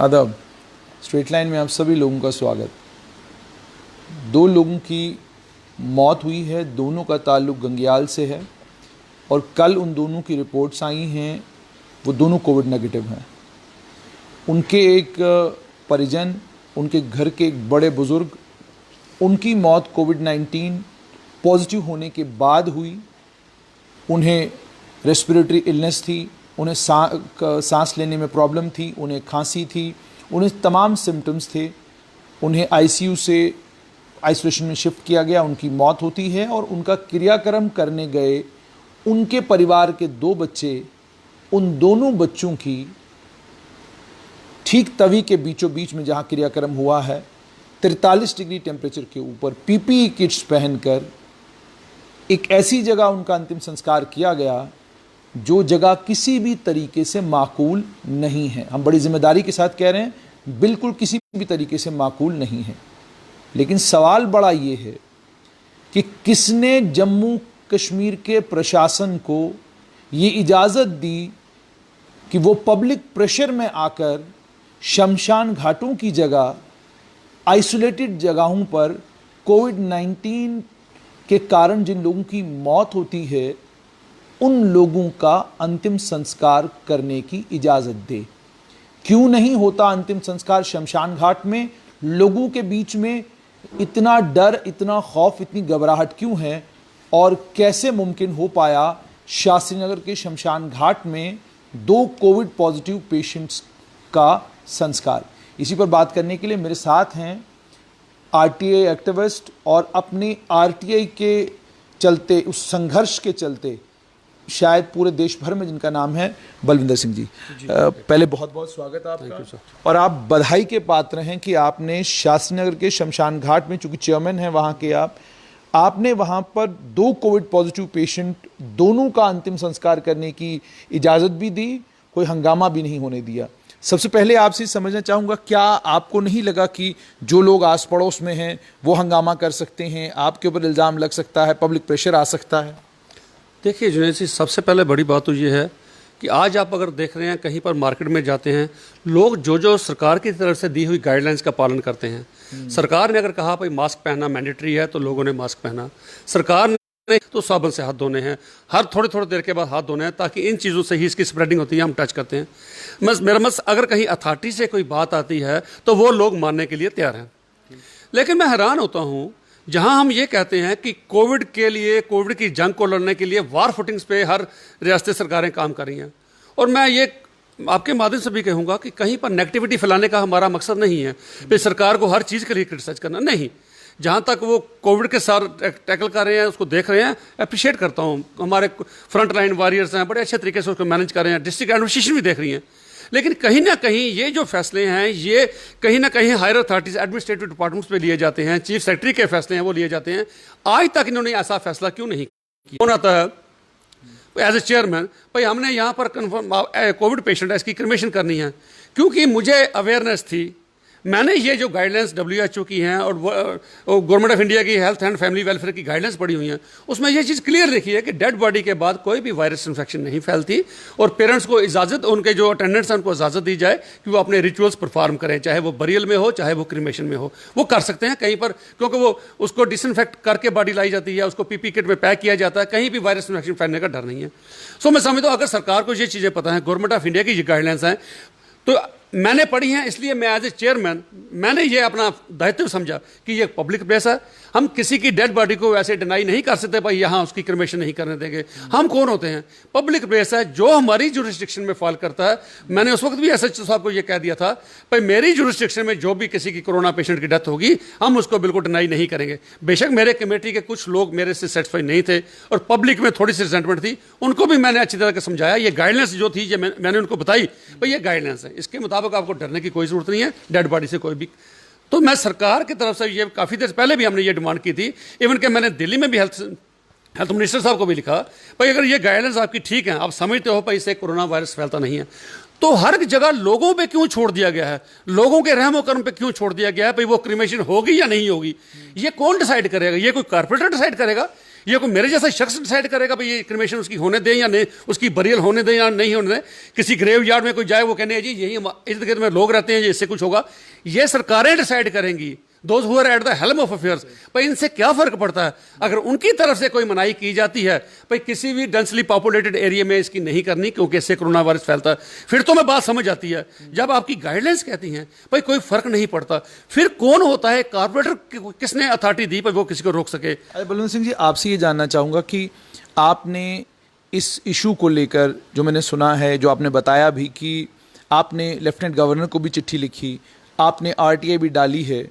आदाब। Straight line में आप सभी लोगों का स्वागत। दो लोगों की मौत हुई है, दोनों का ताल्लुक गंगयाल से है और कल उन दोनों की रिपोर्ट्स आई हैं, वो दोनों कोविड नेगेटिव हैं। उनके एक परिजन, उनके घर के एक बड़े बुज़ुर्ग, उनकी मौत कोविड-19 पॉजिटिव होने के बाद हुई। उन्हें रेस्पिरेटरी इलनेस थी, उन्हें सांस लेने में प्रॉब्लम थी, उन्हें खांसी थी, उन्हें तमाम सिम्टम्स थे। उन्हें आईसीयू से आइसोलेशन में शिफ्ट किया गया, उनकी मौत होती है और उनका क्रियाक्रम करने गए उनके परिवार के दो बच्चे, उन दोनों बच्चों की ठीक तवी के बीचों बीच में जहाँ क्रियाक्रम हुआ है 43 डिग्री टेम्परेचर के ऊपर पीपीई किट्स पहनकर एक ऐसी जगह उनका अंतिम संस्कार किया गया जो जगह किसी भी तरीके से माकूल नहीं है। हम बड़ी जिम्मेदारी के साथ कह रहे हैं, बिल्कुल किसी भी तरीके से माकूल नहीं है। लेकिन सवाल बड़ा ये है कि किसने जम्मू कश्मीर के प्रशासन को ये इजाज़त दी कि वो पब्लिक प्रेशर में आकर शमशान घाटों की जगह आइसोलेटेड जगहों पर कोविड-19 के कारण जिन लोगों की मौत होती है उन लोगों का अंतिम संस्कार करने की इजाज़त दे। क्यों नहीं होता अंतिम संस्कार शमशान घाट में? लोगों के बीच में इतना डर, इतना खौफ, इतनी घबराहट क्यों है? और कैसे मुमकिन हो पाया शास्त्रीनगर के शमशान घाट में 2 कोविड पॉजिटिव पेशेंट्स का संस्कार? इसी पर बात करने के लिए मेरे साथ हैं आरटीआई एक्टिविस्ट और अपने आरटीआई के चलते, उस संघर्ष के चलते शायद पूरे देश भर में जिनका नाम है बलविंदर सिंह जी। पहले बहुत बहुत स्वागत आपका। और आप बधाई के पात्र हैं कि आपने शास्त्रीनगर के शमशान घाट में, चूंकि चेयरमैन हैं वहाँ के, आपने वहाँ पर 2 कोविड पॉजिटिव पेशेंट, दोनों का अंतिम संस्कार करने की इजाज़त भी दी, कोई हंगामा भी नहीं होने दिया। सबसे पहले आपसे समझना चाहूँगा, क्या आपको नहीं लगा कि जो लोग आस पड़ोस में हैं वो हंगामा कर सकते हैं, आपके ऊपर इल्ज़ाम लग सकता है, पब्लिक प्रेशर आ सकता है? देखिए जुनैद जी, सबसे पहले बड़ी बात तो ये है कि आज आप अगर देख रहे हैं, कहीं पर मार्केट में जाते हैं, लोग जो सरकार की तरफ से दी हुई गाइडलाइंस का पालन करते हैं। सरकार ने अगर कहा भाई मास्क पहनना मैंडेटरी है तो लोगों ने मास्क पहना। सरकार ने तो साबुन से हाथ धोने हैं, हर थोड़ी देर के बाद हाथ धोने हैं, ताकि इन चीज़ों से ही इसकी स्प्रेडिंग होती है, हम टच करते हैं। मेरा मत अगर कहीं अथॉरिटी से कोई बात आती है तो वो लोग मानने के लिए तैयार हैं। लेकिन मैं हैरान होता हूँ, जहां हम ये कहते हैं कि कोविड के लिए, कोविड की जंग को लड़ने के लिए वार फुटिंग्स पे हर रियासती सरकारें काम कर रही हैं, और मैं ये आपके माध्यम से भी कहूँगा कि कहीं पर नेगेटिविटी फैलाने का हमारा मकसद नहीं है कि सरकार को हर चीज़ के लिए क्रिटिसाइज करना, नहीं। जहाँ तक वो कोविड के साथ टैकल कर रहे हैं, उसको देख रहे हैं, अप्रिशिएट करता हूँ। हमारे फ्रंट लाइन वॉरियर्स हैं, बड़े अच्छे तरीके से उसको मैनेज कर रहे हैं, डिस्ट्रिक्ट एडमिनिस्ट्रेशन भी देख रही हैं। लेकिन कहीं ना कहीं ये जो फैसले हैं, ये कहीं ना कहीं हायर अथॉरिटीज, एडमिनिस्ट्रेटिव डिपार्टमेंट्स पे लिए जाते हैं, चीफ सेक्रेटरी के फैसले हैं वो लिए जाते हैं। आज तक इन्होंने ऐसा फैसला क्यों नहीं किया? होना था एज ए चेयरमैन, भाई हमने यहाँ पर कन्फर्म कोविड पेशेंट है, इसकी क्रिमेशन करनी है, क्योंकि मुझे अवेयरनेस थी। मैंने ये जो गाइडलाइंस WHO की हैं और गवर्नमेंट ऑफ इंडिया की हेल्थ एंड फैमिली वेलफेयर की गाइडलाइंस पड़ी हुई हैं, उसमें ये चीज़ क्लियर लिखी है कि डेड बॉडी के बाद कोई भी वायरस इन्फेक्शन नहीं फैलती, और पेरेंट्स को इजाज़त, उनके जो अटेंडेंट्स हैं उनको इजाज़त दी जाए कि वो अपने रिचुअल्स परफॉर्म करें, चाहे वो बरियल में हो चाहे वो क्रिमेशन में हो, वो कर सकते हैं कहीं पर, क्योंकि वो उसको डिसइंफेक्ट करके बॉडी लाई जाती है, उसको पीपी किट में पैक किया जाता है, कहीं भी वायरस इन्फेक्शन फैलने का डर नहीं है। सो मैं समझता हूँ अगर सरकार को ये चीज़ें पता है, गवर्नमेंट ऑफ इंडिया की ये गाइडलाइंस हैं, तो मैंने पढ़ी हैं, इसलिए मैं एज ए चेयरमैन मैंने ये अपना दायित्व समझा कि ये पब्लिक प्लेस है, हम किसी की डेड बॉडी को वैसे डिनाई नहीं कर सकते, भाई यहाँ उसकी क्रिमेशन नहीं करने देंगे। हम कौन होते हैं? पब्लिक प्लेस है, जो हमारी जुरिस्डिक्शन में फॉल करता है। मैंने उस वक्त भी SHO साहब को ये कह दिया था, भाई मेरी जुरिस्डिक्शन में जो भी किसी की कोरोना पेशेंट की डेथ होगी, हम उसको बिल्कुल डिनाई नहीं करेंगे। बेशक मेरे कमेटी के कुछ लोग मेरे से सेटिस्फाई नहीं थे और पब्लिक में थोड़ी सी रिजेंटमेंट थी, उनको भी मैंने अच्छी तरह से समझाया। ये गाइडलाइंस जो थी, ये मैंने उनको बताई, भाई ये गाइडलाइंस है, इसके मुताबिक आपको डरने की कोई जरूरत नहीं है डेड बॉडी से कोई भी। तो मैं सरकार की तरफ से ये काफ़ी देर पहले भी हमने ये डिमांड की थी, इवन कि मैंने दिल्ली में भी हेल्थ मिनिस्टर साहब को भी लिखा, भाई अगर ये गाइडलाइंस आपकी ठीक है, आप समझते हो भाई इससे कोरोना वायरस फैलता नहीं है, तो हर जगह लोगों पे क्यों छोड़ दिया गया है? लोगों के रहमो कर्म पे क्यों छोड़ दिया गया है? भाई वो क्रिमेशन होगी या नहीं होगी, ये कौन डिसाइड करेगा? ये कोई कारपोरेटर डिसाइड करेगा? ये कोई मेरे जैसा शख्स डिसाइड करेगा भाई ये क्रिमेशन उसकी होने दें या नहीं, उसकी बरियल होने दें या नहीं होने दें? किसी ग्रेव यार्ड में कोई जाए वो कहने जी यही इर्द गिर्द में लोग रहते हैं, इससे कुछ होगा? ये सरकारें डिसाइड करेंगी, those who are at the helm of affairs. भाई इनसे क्या फर्क पड़ता है? अगर उनकी तरफ से कोई मनाही की जाती है भाई किसी भी डेंसली पॉपुलेटेड एरिया में इसकी नहीं करनी क्योंकि इससे कोरोना वायरस फैलता है, फिर तो मैं बात समझ आती है। जब आपकी गाइडलाइंस कहती हैं भाई कोई फर्क नहीं पड़ता, फिर कौन होता है कारपोरेटर? किसने अथॉरिटी दी भाई वो किसी को रोक सके? बलवंत सिंह जी, आपसे ये जानना चाहूँगा कि आपने इस इशू को लेकर, जो मैंने सुना है, जो आपने बताया भी कि आपने लेफ्टिनेंट गवर्नर को भी चिट्ठी लिखी, आपने आरटीआई भी डाली है,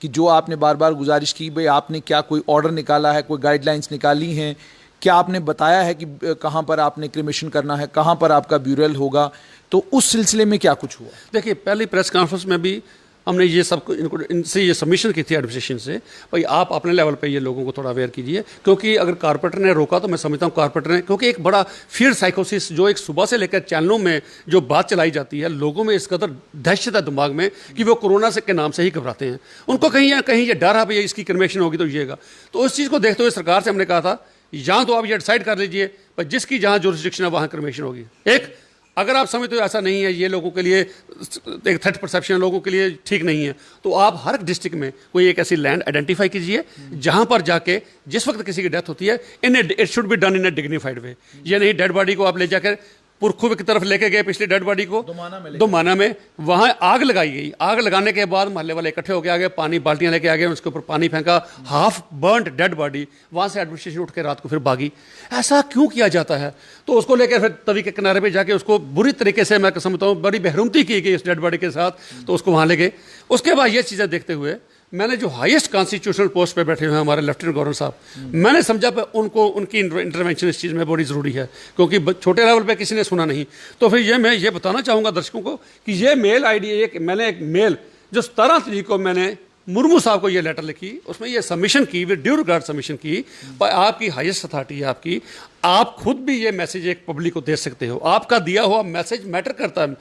कि जो आपने बार बार गुजारिश की भाई आपने क्या कोई ऑर्डर निकाला है, कोई गाइडलाइंस निकाली हैं, क्या आपने बताया है कि कहाँ पर आपने क्रिमेशन करना है, कहाँ पर आपका ब्यूरल होगा, तो उस सिलसिले में क्या कुछ हुआ? देखिए, पहली प्रेस कॉन्फ्रेंस में भी हमने ये सब इनको इनसे ये सबमिशन की थी एडमिनिस्ट्रेशन से, भाई आप अपने लेवल पे ये लोगों को थोड़ा अवेयर कीजिए, क्योंकि अगर कारपोरेटर ने रोका तो मैं समझता हूँ कारपोरेटर ने, क्योंकि एक बड़ा फियर साइकोसिस जो एक सुबह से लेकर चैनलों में जो बात चलाई जाती है, लोगों में इस कदर दहशत है दिमाग में कि वो कोरोना से के नाम से ही घबराते हैं। उनको कहीं या कहीं ये डर है भाई इसकी क्रिमेशन होगी तो येगा। तो उस चीज़ को देखते हुए सरकार से हमने कहा था यहाँ तो आप ये डिसाइड कर लीजिए पर जिसकी जहाँ जुरिस्डिक्शन है वहाँ क्रिमेशन होगी। एक अगर आप समझते हो ऐसा नहीं है, ये लोगों के लिए एक थ्रेट परसेप्शन लोगों के लिए ठीक नहीं है, तो आप हर डिस्ट्रिक्ट में कोई एक ऐसी लैंड आइडेंटिफाई कीजिए जहां पर जाके जिस वक्त किसी की डेथ होती है it should be done in a dignified way. ये नहीं डेड बॉडी को आप ले जाकर पुरखू की तरफ लेके गए, पिछली डेड बॉडी को दोमाना में वहां आग लगाई गई। आग लगाने के बाद मोहल्ले वाले इकट्ठे होकर आ गए, पानी बाल्टियां लेके आ गए, उसके ऊपर पानी फेंका, हाफ बर्न्ड डेड बॉडी, वहां से एडमिनिस्ट्रेशन उठ के रात को फिर भागी। ऐसा क्यों किया जाता है? तो उसको लेकर फिर तवी के किनारे पे जाके उसको बुरी तरीके से, मैं समझता हूँ बड़ी बेहरुमती की गई इस डेड बॉडी के साथ, तो उसको वहां ले गए। उसके बाद ये चीजें देखते हुए मैंने जो हाईएस्ट कॉन्स्टिट्यूशनल पोस्ट पे बैठे हुए हैं हमारे लेफ्टिनेंट गवर्नर साहब, मैंने समझा उनको उनकी इंटरवेंशन इस चीज़ में बड़ी ज़रूरी है, क्योंकि छोटे लेवल पे किसी ने सुना नहीं। तो फिर मैं ये बताना चाहूँगा दर्शकों को कि ये मेल आईडी मैंने एक मेल जो 17 तारीख को मैंने मुर्मू साहब को ये लेटर लिखी, उसमें ये सबमिशन की, विद ड्यू रिगार्ड सबमिशन की, पर आपकी हाईएस्ट अथॉरिटी है आपकी, आप खुद भी ये मैसेज एक पब्लिक को दे सकते हो, आपका दिया हुआ मैसेज मैटर करता है।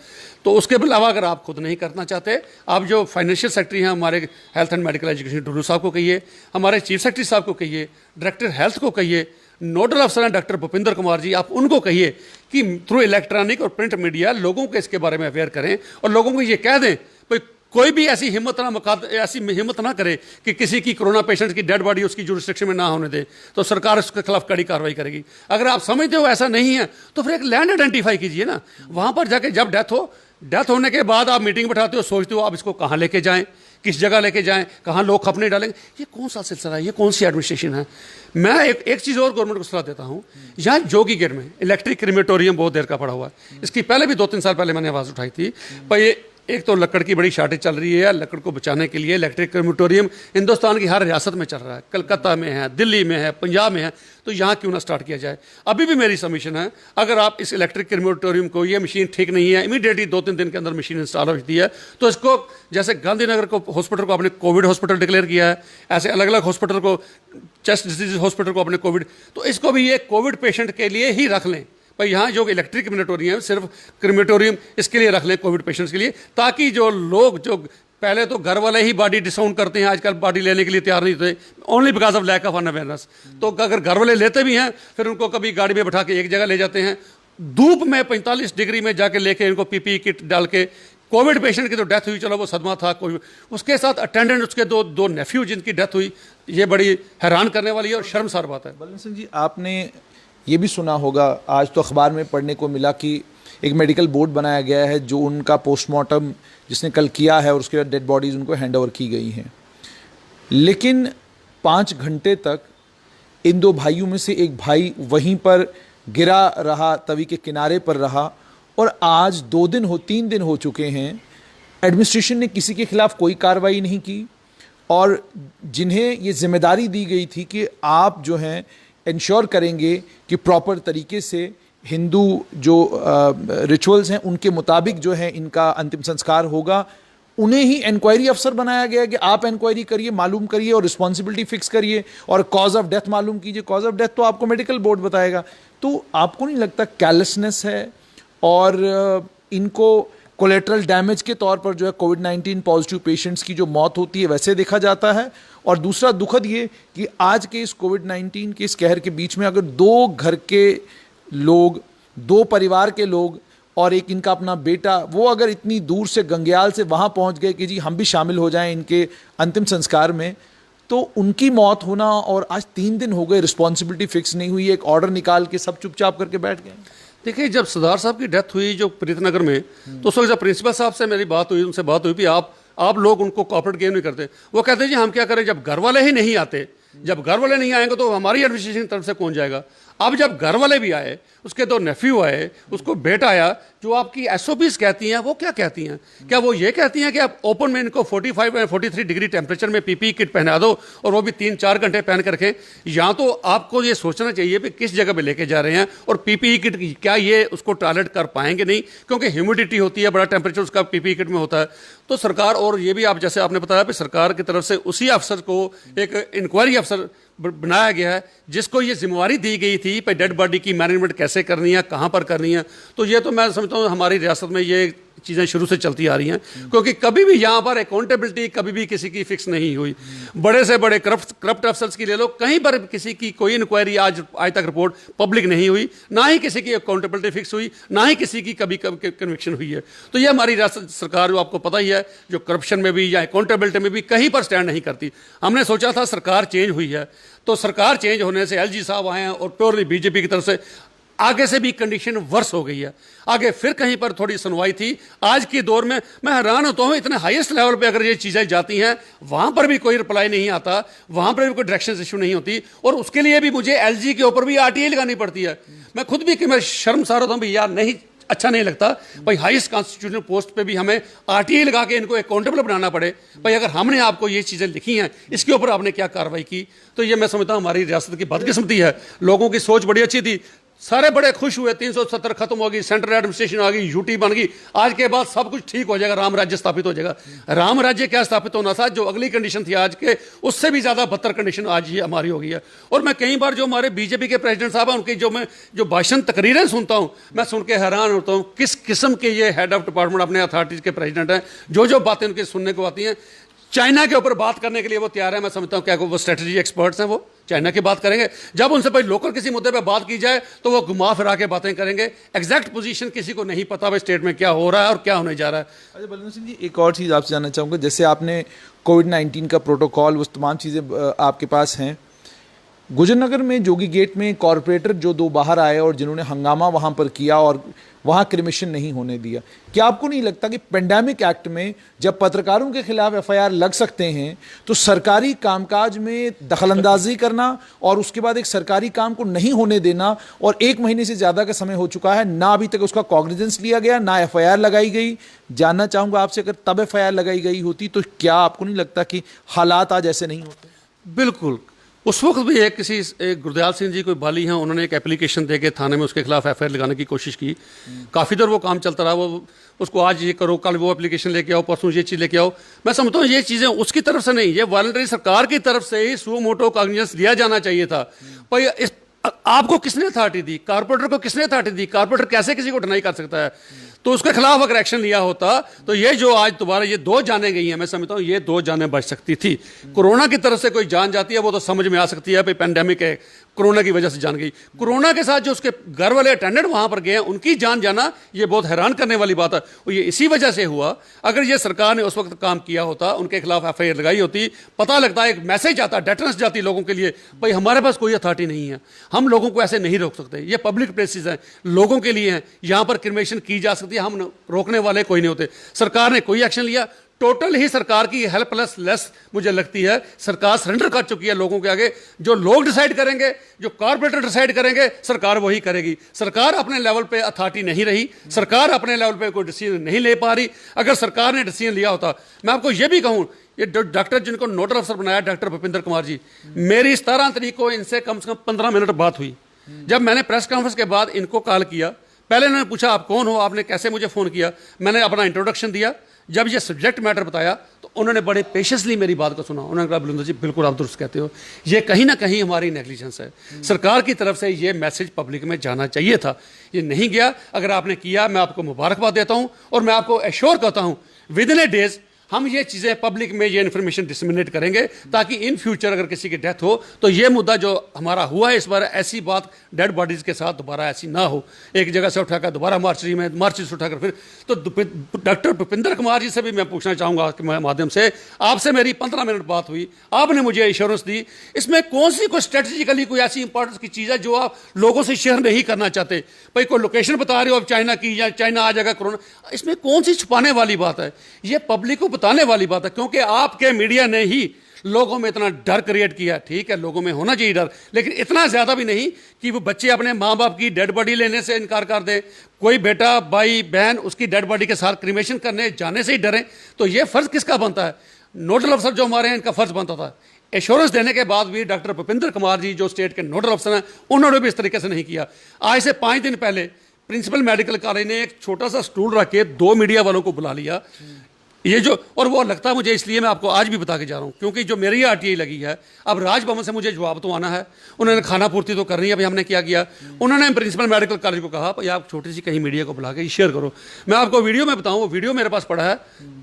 तो उसके अलावा अगर आप खुद नहीं करना चाहते, आप जो फाइनेंशियल सेक्रेटरी हैं हमारे health and medical education Dulloo साहब को कहिए, हमारे चीफ सेक्रेटरी साहब को कहिए, डायरेक्टर हेल्थ को कहिए, नोडल अफसर हैं डॉक्टर भूपिंदर कुमार जी, आप उनको कहिए कि थ्रू इलेक्ट्रॉनिक और प्रिंट मीडिया लोगों को इसके बारे में अवेयर करें और लोगों को ये कह दें भाई कोई भी ऐसी हिम्मत ना करे कि किसी की कोरोना पेशेंट की डेड बॉडी उसकी जुरिस्डिक्शन में ना होने दे, तो सरकार उसके खिलाफ कड़ी कार्रवाई करेगी। अगर आप समझते हो ऐसा नहीं है तो फिर एक लैंड आइडेंटिफाई कीजिए ना, वहां पर जाके जब डेथ होने के बाद आप मीटिंग बैठाते हो, सोचते हो आप इसको कहाँ लेके जाएं, किस जगह लेके जाएं, कहाँ लोग खपने डालेंगे, ये कौन सा सिलसिला है, ये कौन सी एडमिनिस्ट्रेशन है? मैं एक चीज़ और गवर्नमेंट को सलाह देता हूँ, यहाँ जोगी गेट में इलेक्ट्रिक क्रीमेटोरियम बहुत देर का पड़ा हुआ है। इसकी पहले भी 2-3 साल पहले मैंने आवाज़ उठाई थी, पर ये एक तो लकड़ की बड़ी शॉर्टेज चल रही है, लकड़ को बचाने के लिए इलेक्ट्रिक क्रीमेटोरियम हिंदुस्तान की हर रियासत में चल रहा है, कलकत्ता में है, दिल्ली में है, पंजाब में है, तो यहाँ क्यों ना स्टार्ट किया जाए? अभी भी मेरी सबमिशन है, अगर आप इस इलेक्ट्रिक क्रीमेटोरियम को, ये मशीन ठीक नहीं है, इमीडिएटली 2-3 दिन के अंदर मशीन इंस्टॉल होती है, तो इसको जैसे गांधीनगर को हॉस्पिटल को आपने कोविड हॉस्पिटल डिक्लेयर किया है, ऐसे अलग अलग हॉस्पिटल को, चेस्ट डिजीज हॉस्पिटल को आपने कोविड, तो इसको भी ये कोविड पेशेंट के लिए ही रख लें। भाई यहाँ जो इलेक्ट्रिक क्रीमेटोरियम सिर्फ क्रीमेटोरियम इसके लिए रख लें कोविड पेशेंट्स के लिए, ताकि जो लोग जो पहले तो घर वाले ही बॉडी डिसाउंड करते हैं, आजकल बॉडी लेने के लिए तैयार नहीं होते, only because of lack of awareness. तो अगर घर वाले लेते भी हैं फिर उनको कभी गाड़ी में बैठा के एक जगह ले जाते हैं, धूप में 45 डिग्री में जाके लेके इनको पीपी किट डाल के, कोविड पेशेंट की तो डेथ हुई, चलो वो सदमा था, कोई उसके साथ अटेंडेंट उसके दो नेफ्यू जिनकी डेथ हुई, ये बड़ी हैरान करने वाली है और शर्मसार बात है। बलवंत सिंह जी, आपने ये भी सुना होगा, आज तो अखबार में पढ़ने को मिला कि एक मेडिकल बोर्ड बनाया गया है जो उनका पोस्टमार्टम जिसने कल किया है और उसके बाद डेड बॉडीज़ उनको हैंड ओवर की गई हैं, लेकिन 5 घंटे तक इन 2 भाइयों में से एक भाई वहीं पर गिरा रहा, तवी के किनारे पर रहा, और आज 3 दिन हो चुके हैं, एडमिनिस्ट्रेशन ने किसी के खिलाफ कोई कार्रवाई नहीं की, और जिन्हें ये जिम्मेदारी दी गई थी कि आप जो हैं इंश्योर करेंगे कि प्रॉपर तरीके से हिंदू जो रिचुअल्स हैं उनके मुताबिक जो है इनका अंतिम संस्कार होगा, उन्हें ही इंक्वायरी अफसर बनाया गया कि आप इंक्वायरी करिए, मालूम करिए और रिस्पॉन्सिबिलिटी फिक्स करिए और कॉज ऑफ डेथ मालूम कीजिए। कॉज ऑफ डेथ तो आपको मेडिकल बोर्ड बताएगा। तो आपको नहीं लगता कैरलेसनेस है और इनको कोलेटरल डैमेज के तौर पर जो है कोविड-19 पॉजिटिव पेशेंट्स की जो मौत होती है वैसे देखा जाता है, और दूसरा दुखद ये कि आज के इस कोविड-19 के इस कहर के बीच में अगर दो घर के लोग, दो परिवार के लोग और एक इनका अपना बेटा, वो अगर इतनी दूर से गंगयाल से वहाँ पहुँच गए कि जी हम भी शामिल हो जाएं इनके अंतिम संस्कार में, तो उनकी मौत होना, और आज 3 दिन हो गए रिस्पॉन्सिबिलिटी फिक्स नहीं हुई, एक ऑर्डर निकाल के सब चुपचाप करके बैठ गए। देखिए, जब सरदार साहब की डेथ हुई जो प्रीतनगर में, तो उस वक्त जब प्रिंसिपल साहब से मेरी बात हुई, उनसे बात हुई भी आप लोग उनको कॉर्पोरेट गेम नहीं करते। वो कहते जी हम क्या करें, जब घर वाले ही नहीं आते, जब घर वाले नहीं आएंगे तो हमारी एडमिनिस्ट्रेशन की तरफ से कौन जाएगा। अब जब घर वाले भी आए, उसके 2 नेफ्यू आए, उसको बेटा आया, जो आपकी एसओपीज कहती हैं वो क्या कहती हैं? क्या वो ये कहती हैं कि आप ओपन में इनको 45 या 43 डिग्री टेम्परेचर में पीपीई किट पहना दो और वो भी 3-4 घंटे पहन कर रखें? या तो आपको ये सोचना चाहिए कि किस जगह पे लेके जा रहे हैं, और पीपीई किट क्या ये उसको टॉलरेट कर पाएंगे? नहीं, क्योंकि ह्यूमिडिटी होती है, बड़ा टेम्परेचर उसका पीपीई किट में होता है। तो सरकार, और ये भी आप जैसे आपने बताया कि सरकार की तरफ से उसी अफसर को एक इंक्वायरी अफसर बनाया गया है जिसको ये जिम्मेवारी दी गई थी कि डेड बॉडी की मैनेजमेंट कैसे करनी है, कहाँ पर करनी है। तो ये तो मैं समझता हूँ हमारी रियासत में ये चीज़ें शुरू से चलती आ रही हैं, क्योंकि कभी भी यहाँ पर अकाउंटेबिलिटी कभी भी किसी की फिक्स नहीं हुई। बड़े से बड़े करप्ट अफसर्स की ले लो, कहीं पर किसी की कोई इंक्वायरी आज तक रिपोर्ट पब्लिक नहीं हुई, ना ही किसी की अकाउंटेबिलिटी फिक्स हुई, ना ही किसी की कभी कन्विक्शन हुई है। तो ये हमारी रियासत सरकार, जो आपको पता ही है, जो करप्शन में भी या अकाउंटेबिलिटी में भी कहीं पर स्टैंड नहीं करती। हमने सोचा था सरकार चेंज हुई है, तो सरकार चेंज होने से एलजी साहब आए हैं और प्योरली बीजेपी की तरफ से आगे से भी कंडीशन वर्स हो गई है। आगे फिर कहीं पर थोड़ी सुनवाई थी। आज के दौर में मैं हैरान होता हूं, इतने हाईएस्ट लेवल पे अगर ये चीज़ें जाती हैं, वहां पर भी कोई रिप्लाई नहीं आता, वहां पर भी कोई डायरेक्शन इशू नहीं होती, और उसके लिए भी मुझे एलजी के ऊपर भी आरटीआई लगानी पड़ती है। मैं खुद भी कि मैं शर्मसार होता हूं भी, यार नहीं, अच्छा नहीं लगता भाई, हाईएस्ट कॉन्स्टिट्यूशनल पोस्ट पे भी हमें आरटीआई लगा के इनको अकाउंटेबल बनाना पड़े। भाई अगर हमने आपको ये चीज़ें लिखी हैं, इसके ऊपर आपने क्या कार्रवाई की? तो ये मैं समझता हूँ हमारी रियासत की बदकिस्मती है। लोगों की सोच बड़ी अच्छी थी, सारे बड़े खुश हुए, 370 खत्म हो गई, सेंट्रल एडमिनिस्ट्रेशन आ गई, यूटी बन गई, आज के बाद सब कुछ ठीक हो जाएगा, राम राज्य स्थापित हो जाएगा। राम राज्य क्या स्थापित होना था, जो अगली कंडीशन थी आज के, उससे भी ज्यादा बदतर कंडीशन आज ये हमारी हो गई है। और मैं कई बार जो हमारे बीजेपी के प्रेसिडेंट साहब हैं, उनकी जो भाषण तकरीरें सुनता हूं, मैं सुन के हैरान होता हूं किस किस्म के ये हेड ऑफ डिपार्टमेंट अपने अथॉरिटीज के प्रेसिडेंट हैं। जो बातें उनके सुनने को आती हैं, चाइना के ऊपर बात करने के लिए वो तैयार है। मैं समझता हूँ क्या वो स्ट्रेटजी एक्सपर्ट्स हैं, वो चाइना की बात करेंगे। जब उनसे भाई लोकल किसी मुद्दे पे बात की जाए तो वो घुमा फिरा के बातें करेंगे। एग्जैक्ट पोजीशन किसी को नहीं पता भाई स्टेट में क्या हो रहा है और क्या होने जा रहा है। अच्छा बलविंदर सिंह जी, एक और चीज़ आपसे जानना चाहूँगा, जैसे आपने कोविड-19 का प्रोटोकॉल, वो तमाम चीज़ें आपके पास हैं। गुजरनगर में जोगी गेट में कॉरपोरेटर जो 2 बाहर आए और जिन्होंने हंगामा वहाँ पर किया और वहाँ क्रिमिशन नहीं होने दिया, क्या आपको नहीं लगता कि पेंडेमिक एक्ट में जब पत्रकारों के खिलाफ एफआईआर लग सकते हैं तो सरकारी कामकाज में दखलंदाजी करना और उसके बाद एक सरकारी काम को नहीं होने देना, और 1 महीने से ज़्यादा का समय हो चुका है, ना अभी तक उसका कॉग्निजेंस लिया गया, ना एफआईआर लगाई गई। जानना चाहूँगा आपसे, अगर तब एफआईआर लगाई गई होती तो क्या आपको नहीं लगता कि हालात आज ऐसे नहीं होते? बिल्कुल। उस वक्त भी एक गुरदयाल सिंह जी कोई बाली हैं, उन्होंने एक एप्लीकेशन दे के थाने में उसके खिलाफ एफआईआर लगाने की कोशिश की। काफ़ी देर वो काम चलता रहा, वो उसको आज ये करो, कल वो एप्लीकेशन लेके आओ, परसों ये चीज़ लेके आओ। मैं समझता हूँ ये चीज़ें उसकी तरफ से नहीं, ये वॉलंटरी सरकार की तरफ से ही सुओ मोटो कॉग्निजेंस लिया जाना चाहिए था। भाई आपको किसने अथॉरिटी दी? कारपोरेटर को किसने अथॉरिटी दी? कारपोरेटर कैसे किसी को डिनाई कर सकता है? तो उसके खिलाफ अगर एक्शन लिया होता तो ये जो आज दोबारा ये 2 जानें गई हैं, मैं समझता हूँ ये 2 जानें बच सकती थी। कोरोना की तरफ से कोई जान जाती है वो तो समझ में आ सकती है, भाई पेंडेमिक है, कोरोना की वजह से जान गई। कोरोना के साथ जो उसके घर वाले अटेंडेंट वहां पर गए हैं, उनकी जान जाना ये बहुत हैरान करने वाली बात है। और ये इसी वजह से हुआ। अगर ये सरकार ने उस वक्त काम किया होता, उनके खिलाफ एफआईआर लगाई होती, पता लगता है, एक मैसेज आता, डेटरेंस जाती लोगों के लिए, भाई हमारे पास कोई अथॉरिटी नहीं है, हम लोगों को ऐसे नहीं रोक सकते, ये पब्लिक प्लेसेस हैं, लोगों के लिए हैं, यहाँ पर क्रिमिनेशन की जा सकती है, हम रोकने वाले कोई नहीं होते। सरकार ने कोई एक्शन लिया, टोटल ही सरकार की हेल्पलेस मुझे लगती है। सरकार सरेंडर कर चुकी है लोगों के आगे। जो लोग डिसाइड करेंगे, जो कॉर्पोरेटर डिसाइड करेंगे, सरकार वही करेगी। सरकार अपने लेवल पे अथॉरिटी नहीं रही, सरकार अपने लेवल पे कोई डिसीजन नहीं ले पा रही। अगर सरकार ने डिसीजन लिया होता, मैं आपको ये भी कहूँ, ये डॉक्टर जिनको नोडल अफसर बनाया, डॉक्टर भूपिंदर कुमार जी, मेरी 17 तारीख को इनसे कम से कम 15 मिनट बात हुई। जब मैंने प्रेस कॉन्फ्रेंस के बाद इनको कॉल किया, पहले उन्होंने पूछा आप कौन हो, आपने कैसे मुझे फ़ोन किया, मैंने अपना इंट्रोडक्शन दिया। जब ये सब्जेक्ट मैटर बताया तो उन्होंने बड़े पेशेंसली मेरी बात को सुना। उन्होंने कहा बलविंदर जी बिल्कुल आप दुरुस्त कहते हो, ये कहीं ना कहीं हमारी नेग्लिजेंस है। सरकार की तरफ से ये मैसेज पब्लिक में जाना चाहिए था, ये नहीं गया। अगर आपने किया, मैं आपको मुबारकबाद देता हूँ और मैं आपको एश्योर करता हूँ विद इन ए डेज हम ये चीज़ें पब्लिक में ये इन्फॉर्मेशन डिसमिनेट करेंगे ताकि इन फ्यूचर अगर किसी की डेथ हो तो ये मुद्दा जो हमारा हुआ है इस बार, ऐसी बात डेड बॉडीज के साथ दोबारा ऐसी ना हो। एक जगह से उठाकर दोबारा मार्चरी से उठाकर फिर तो डॉक्टर भूपिंदर कुमार जी से भी मैं पूछना चाहूँगा आपके माध्यम से, आपसे मेरी 15 मिनट बात हुई, आपने मुझे इंश्योरेंस दी, इसमें कौन सी कोई स्ट्रेटेजिकली कोई ऐसी इंपॉर्टेंस की चीज़ है जो आप लोगों से शेयर नहीं करना चाहते? भाई कोई लोकेशन बता रहे हो आप चाइना की, या चाइना आ जाएगा कोरोना, इसमें कौन सी छुपाने वाली बात है? ये पब्लिक को बताने वाली बात है, क्योंकि आपके मीडिया ने ही लोगों में इतना डर क्रिएट किया। ठीक है, लोगों में होना चाहिए डर, लेकिन इतना ज्यादा भी नहीं कि वो बच्चे अपने माँ बाप की डेड बॉडी लेने से इनकार कर दे, कोई बेटा भाई बहन उसकी डेड बॉडी के साथ क्रिमेशन करने जाने से ही डरे। तो ये फर्ज किसका बनता है? नोडल अफसर जो हमारे हैं इनका फर्ज बनता था। एश्योरेंस देने के बाद भी डॉक्टर भूपिंदर कुमार जी जो स्टेट के नोडल अफसर हैं उन्होंने भी इस तरीके से नहीं किया। आज से 5 दिन पहले प्रिंसिपल मेडिकल कॉलेज ने एक छोटा सा स्टूल रख के 2 मीडिया वालों को बुला लिया। ये जो, और वो लगता है मुझे, इसलिए मैं आपको आज भी बता के जा रहा हूँ क्योंकि जो मेरी आरटीआई लगी है, अब राजभवन से मुझे जवाब तो आना है, उन्होंने खाना पूर्ति तो करनी है। भाई हमने क्या किया, उन्होंने प्रिंसिपल मेडिकल कॉलेज को कहा भाई आप छोटी सी कहीं मीडिया को बुला के शेयर करो। मैं आपको वीडियो में बताऊँ, वो वीडियो मेरे पास पड़ा है,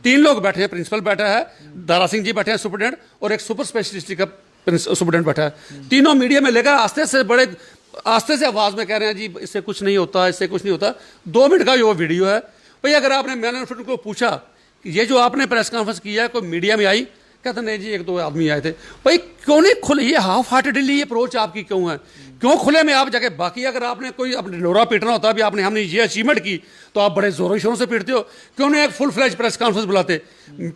3 लोग बैठे हैं, प्रिंसिपल बैठा है, दारा सिंह जी बैठे हैं सुपरडेंट, और एक सुपर स्पेशलिस्ट का सुपरडेंट बैठा है। तीनों मीडिया में लेकर आस्ते से आवाज में कह रहे हैं जी इससे कुछ नहीं होता, इससे कुछ नहीं होता। 2 मिनट का जो वीडियो है भाई, अगर आपने मैनेजमेंट को पूछा ये जो आपने प्रेस कॉन्फ्रेंस किया है कोई मीडिया में आई, कहते नहीं जी 1-2 आदमी आए थे। भाई क्यों नहीं खुले, ये हाफ हार्टेडली ये अप्रोच आपकी क्यों है? क्यों खुले में आप जाके, बाकी अगर आपने कोई अपने लोरा पीटना होता भी, आपने हमने ये अचीवमेंट की तो आप बड़े जोरों शोरों से पीटते हो। क्यों नहीं एक फुल फ्लैज प्रेस कॉन्फ्रेंस बुलाते?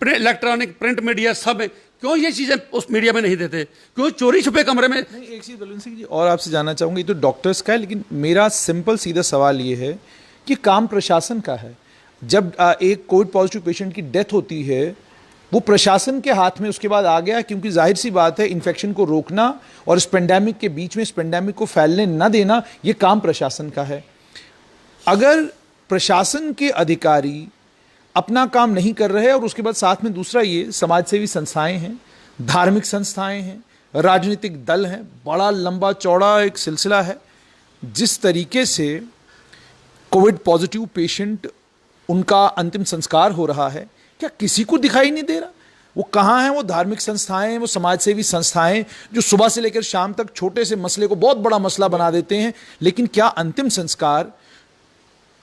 इलेक्ट्रॉनिक प्रिंट मीडिया सब है, क्यों ये चीजें उस मीडिया में नहीं देते? क्यों चोरी छुपे कमरे में? एक चीज बलवंत सिंह जी और आपसे जानना चाहूंगी, तो डॉक्टर्स का है, लेकिन मेरा सिंपल सीधा सवाल ये है कि काम प्रशासन का है। जब एक कोविड पॉजिटिव पेशेंट की डेथ होती है वो प्रशासन के हाथ में उसके बाद आ गया, क्योंकि जाहिर सी बात है इन्फेक्शन को रोकना और इस पेंडेमिक के बीच में इस पेंडेमिक को फैलने न देना, ये काम प्रशासन का है। अगर प्रशासन के अधिकारी अपना काम नहीं कर रहे, और उसके बाद साथ में दूसरा ये समाजसेवी संस्थाएं हैं, धार्मिक संस्थाएं हैं, राजनीतिक दल हैं, बड़ा लंबा चौड़ा एक सिलसिला है। जिस तरीके से कोविड पॉजिटिव पेशेंट उनका अंतिम संस्कार हो रहा है, क्या किसी को दिखाई नहीं दे रहा? वो कहाँ हैं? वो धार्मिक संस्थाएं, वो समाजसेवी संस्थाएं जो सुबह से लेकर शाम तक छोटे से मसले को बहुत बड़ा मसला बना देते हैं, लेकिन क्या अंतिम संस्कार,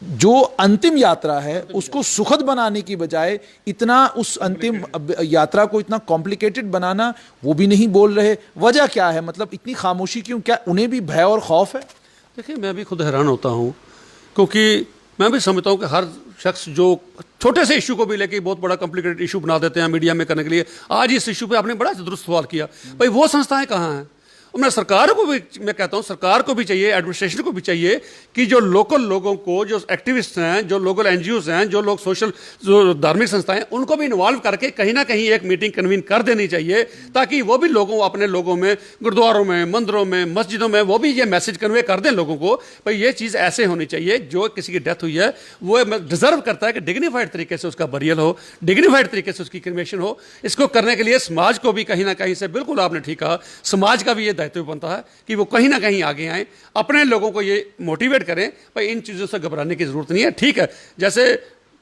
जो अंतिम यात्रा है उसको सुखद बनाने की बजाय इतना उस अंतिम यात्रा को इतना कॉम्प्लिकेटेड बनाना, वो भी नहीं बोल रहे। वजह क्या है? मतलब इतनी खामोशी क्यों? क्या उन्हें भी भय और खौफ है? देखिए मैं भी खुद हैरान होता हूँ, क्योंकि मैं भी समझता हूँ कि हर शख्स जो छोटे से इशू को भी लेके बहुत बड़ा कॉम्प्लिकेटेड इशू बना देते हैं मीडिया में करने के लिए। आज इस इशू पे आपने बड़ा दुरुस्त सवाल किया, भाई वो संस्थाएं कहाँ हैं? और मैं सरकार को भी, मैं कहता हूँ सरकार को भी चाहिए, एडमिनिस्ट्रेशन को भी चाहिए कि जो लोकल लोगों को, जो एक्टिविस्ट हैं, जो लोकल एनजीओज हैं, जो लोग सोशल, जो धार्मिक संस्थाएं, उनको भी इन्वॉल्व करके कहीं ना कहीं एक मीटिंग कन्वीन कर देनी चाहिए, ताकि वो भी लोगों, अपने लोगों में, गुरुद्वारों में, मंदिरों में, मस्जिदों में, वो भी ये मैसेज कन्वे कर दें लोगों को, भाई ये चीज़ ऐसे होनी चाहिए, जो किसी की डेथ हुई है वो डिजर्व करता है कि डिग्निफाइड तरीके से उसका बरियल हो, डिग्निफाइड तरीके से उसकी क्रिमेशन हो। इसको करने के लिए समाज को भी कहीं ना कहीं से, बिल्कुल आपने ठीक कहा, समाज का भी ये दायित्व बनता है कि वो कहीं ना कहीं आगे आए, अपने लोगों को ये मोटिवेट करें भाई इन चीज़ों से घबराने की जरूरत नहीं है। ठीक है, जैसे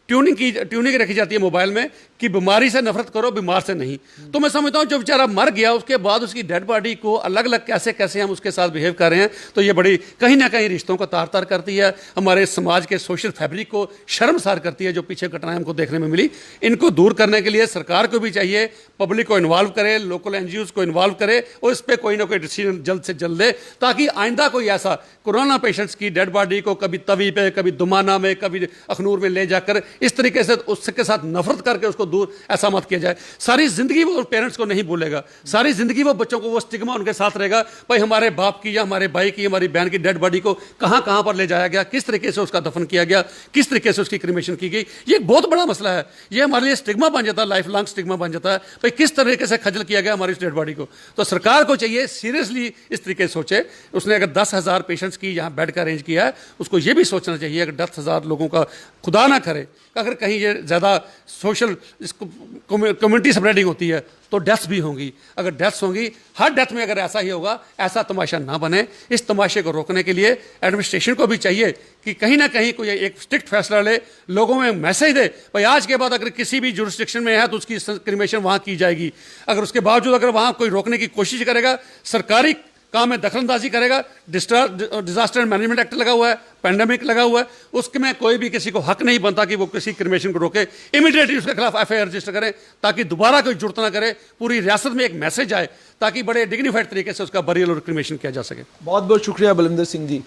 ट्यूनिंग रखी जाती है मोबाइल में कि बीमारी से नफरत करो, बीमार से नहीं। तो मैं समझता हूँ जो बेचारा मर गया उसके बाद उसकी डेड बॉडी को अलग अलग कैसे कैसे हम उसके साथ बिहेव कर रहे हैं, तो ये बड़ी कहीं ना कहीं रिश्तों को तार तार करती है, हमारे समाज के सोशल फैब्रिक को शर्मसार करती है। जो पीछे घटनाएं हमको देखने में मिली, इनको दूर करने के लिए सरकार को भी चाहिए पब्लिक को इन्वॉल्व करे, लोकल एनजीओज को इन्वॉल्व करे और इस पर कोई ना कोई डिसीजन जल्द से जल्द ले, ताकि आइंदा कोई ऐसा कोरोना पेशेंट्स की डेड बॉडी को कभी तवी पे, कभी दुमाना में, कभी अखनूर में ले जाकर इस तरीके से उसके साथ नफरत करके उसको दूर ऐसा मत किया जाए। सारी जिंदगी वो पेरेंट्स को नहीं भूलेगा, सारी जिंदगी वो बच्चों को वो स्टिग्मा उनके साथ रहेगा, भाई हमारे बाप की या हमारे भाई की, हमारी बहन की डेड बॉडी को कहां कहां पर ले जाया गया, किस तरीके से उसका दफन किया गया, किस तरीके से उसकी क्रिमेशन की गई। ये एक बहुत बड़ा मसला है, ये हमारे लिए स्टिग्मा बन जाता है, लाइफ लॉन्ग स्टिग्मा बन जाता है, भाई किस तरीके से खजल किया गया हमारी इस डेड बॉडी को। तो सरकार को चाहिए सीरियसली इस तरीके से सोचे। उसने अगर 10,000 पेशेंट्स की यहाँ बेड का अरेंज किया है, उसको ये भी सोचना चाहिए अगर 10,000 लोगों का खुदा ना करे, अगर कहीं ये ज़्यादा सोशल इसको कम्युनिटी स्प्रेडिंग होती है तो डेथ्स भी होंगी। अगर डेथ्स होंगी, हर डेथ में अगर ऐसा ही होगा, ऐसा तमाशा ना बने। इस तमाशे को रोकने के लिए एडमिनिस्ट्रेशन को भी चाहिए कि कहीं ना कहीं कोई एक स्ट्रिक्ट फैसला ले, लोगों में मैसेज दे भाई आज के बाद अगर किसी भी जुरिस्डिक्शन में है तो उसकी क्रिमेशन वहां की जाएगी। अगर उसके बावजूद अगर वहां कोई रोकने की कोशिश करेगा, सरकारी काम में दखलंदाजी करेगा, डिजास्टर मैनेजमेंट एक्ट लगा हुआ है, पैंडेमिक लगा हुआ है, उसमें कोई भी किसी को हक नहीं बनता कि वो किसी क्रिमेशन को रोके। इमीडिएटली उसके खिलाफ एफआईआर रजिस्टर करें ताकि दोबारा कोई जुर्त ना करे। पूरी रियासत में एक मैसेज आए ताकि बड़े डिग्निफाइड तरीके से उसका बरियल और क्रिमेशन किया जा सके। बहुत बहुत शुक्रिया बलविंदर सिंह जी।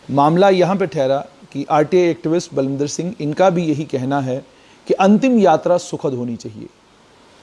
मामला यहाँ पे ठहरा कि आरटीआई एक्टिविस्ट बलविंदर सिंह, इनका भी यही कहना है कि अंतिम यात्रा सुखद होनी चाहिए।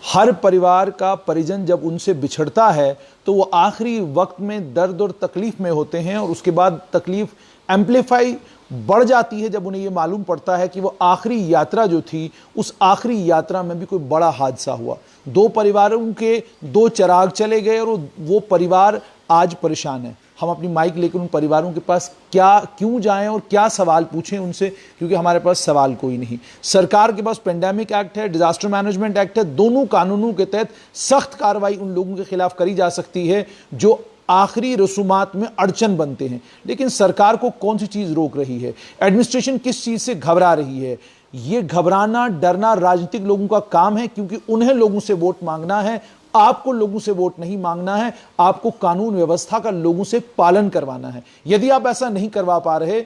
हर परिवार का परिजन जब उनसे बिछड़ता है तो वो आखिरी वक्त में दर्द और तकलीफ में होते हैं, और उसके बाद तकलीफ एम्पलीफाई बढ़ जाती है जब उन्हें ये मालूम पड़ता है कि वो आखिरी यात्रा जो थी, उस आखिरी यात्रा में भी कोई बड़ा हादसा हुआ। दो परिवारों के दो चिराग चले गए और वो परिवार आज परेशान है। हम अपनी माइक लेकर उन परिवारों के पास क्यों जाएं और क्या सवाल पूछें उनसे, क्योंकि हमारे पास सवाल कोई नहीं। सरकार के पास पेंडेमिक एक्ट है, डिजास्टर मैनेजमेंट एक्ट है, दोनों कानूनों के तहत सख्त कार्रवाई उन लोगों के खिलाफ करी जा सकती है जो आखिरी रसूमात में अड़चन बनते हैं। लेकिन सरकार को कौन सी चीज रोक रही है? एडमिनिस्ट्रेशन किस चीज से घबरा रही है? ये घबराना डरना राजनीतिक लोगों का काम है, क्योंकि उन्हें लोगों से वोट मांगना है। आपको लोगों से वोट नहीं मांगना है, आपको कानून व्यवस्था का लोगों से पालन करवाना है। यदि आप ऐसा नहीं करवा पा रहे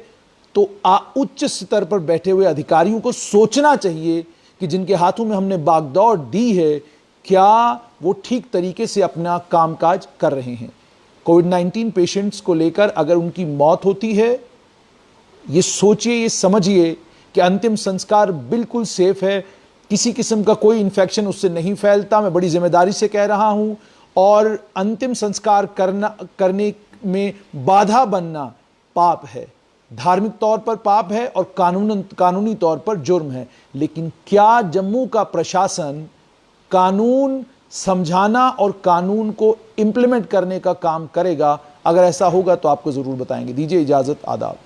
तो उच्च स्तर पर बैठे हुए अधिकारियों को सोचना चाहिए कि जिनके हाथों में हमने बागडोर दी है, क्या वो ठीक तरीके से अपना कामकाज कर रहे हैं। कोविड-19 पेशेंट्स को लेकर अगर उनकी मौत होती है, ये सोचिए, ये समझिए कि अंतिम संस्कार बिल्कुल सेफ है, किसी किस्म का कोई इन्फेक्शन उससे नहीं फैलता। मैं बड़ी जिम्मेदारी से कह रहा हूं। और अंतिम संस्कार करने में बाधा बनना पाप है, धार्मिक तौर पर पाप है और कानूनी तौर पर जुर्म है। लेकिन क्या जम्मू का प्रशासन कानून समझाना और कानून को इंप्लीमेंट करने का काम करेगा? अगर ऐसा होगा तो आपको जरूर बताएंगे। दीजिए इजाजत, आदाब।